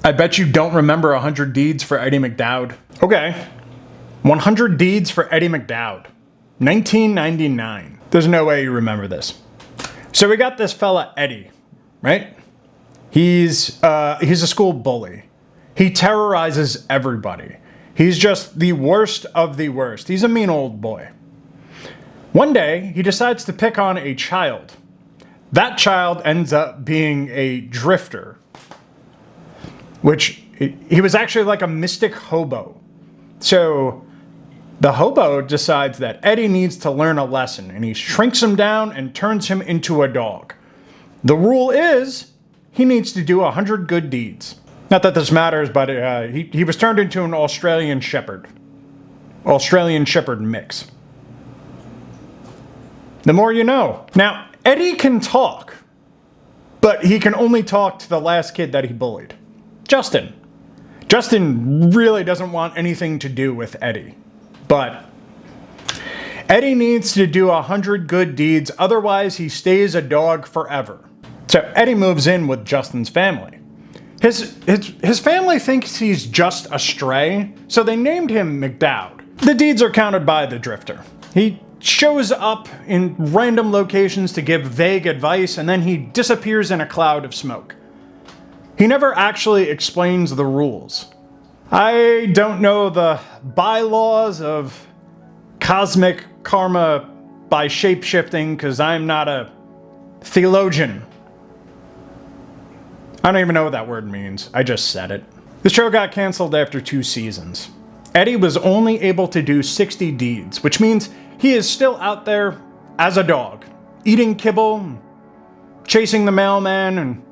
I bet you don't remember 100 Deeds for Eddie McDowd. Okay. 100 Deeds for Eddie McDowd. 1999. There's no way you remember this. So we got this fella, Eddie, right? He's a school bully. He terrorizes everybody. He's just the worst of the worst. He's a mean old boy. One day, he decides to pick on a child. That child ends up being a drifter, which he was actually like a mystic hobo. So the hobo decides that Eddie needs to learn a lesson, and he shrinks him down and turns him into a dog. The rule is he needs to do 100 good deeds. Not that this matters, but he was turned into an Australian Shepherd. Australian Shepherd mix. The more you know. Now, Eddie can talk, but he can only talk to the last kid that he bullied. Justin. Justin really doesn't want anything to do with Eddie. But Eddie needs to do 100 good deeds, otherwise he stays a dog forever. So Eddie moves in with Justin's family. His family thinks he's just a stray, so they named him McDowd. The deeds are counted by the drifter. He shows up in random locations to give vague advice, and then he disappears in a cloud of smoke. He never actually explains the rules. I don't know the bylaws of cosmic karma by shape-shifting because I'm not a theologian. I don't even know what that word means. I just said it. The show got canceled after 2 seasons. Eddie was only able to do 60 deeds, which means he is still out there as a dog, eating kibble, chasing the mailman, and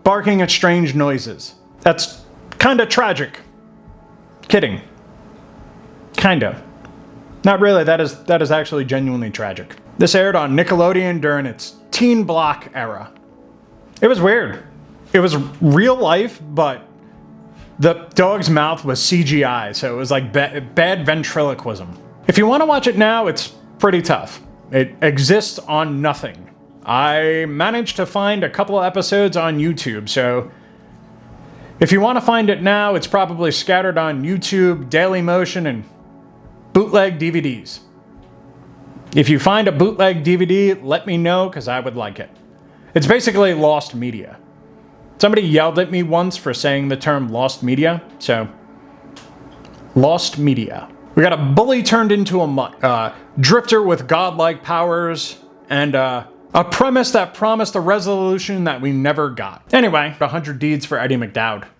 barking at strange noises. That's kinda tragic. Kidding. Kinda. Not really, that is actually genuinely tragic. This aired on Nickelodeon during its teen block era. It was weird. It was real life, but the dog's mouth was CGI, so it was like bad ventriloquism. If you want to watch it now, it's pretty tough. It exists on nothing. I managed to find a couple of episodes on YouTube, so if you want to find it now, it's probably scattered on YouTube, Dailymotion, and bootleg DVDs. If you find a bootleg DVD, let me know, because I would like it. It's basically lost media. Somebody yelled at me once for saying the term lost media, so lost media. We got a bully turned into a mutt, drifter with godlike powers, and a premise that promised a resolution that we never got. Anyway, 100 Deeds for Eddie McDowd.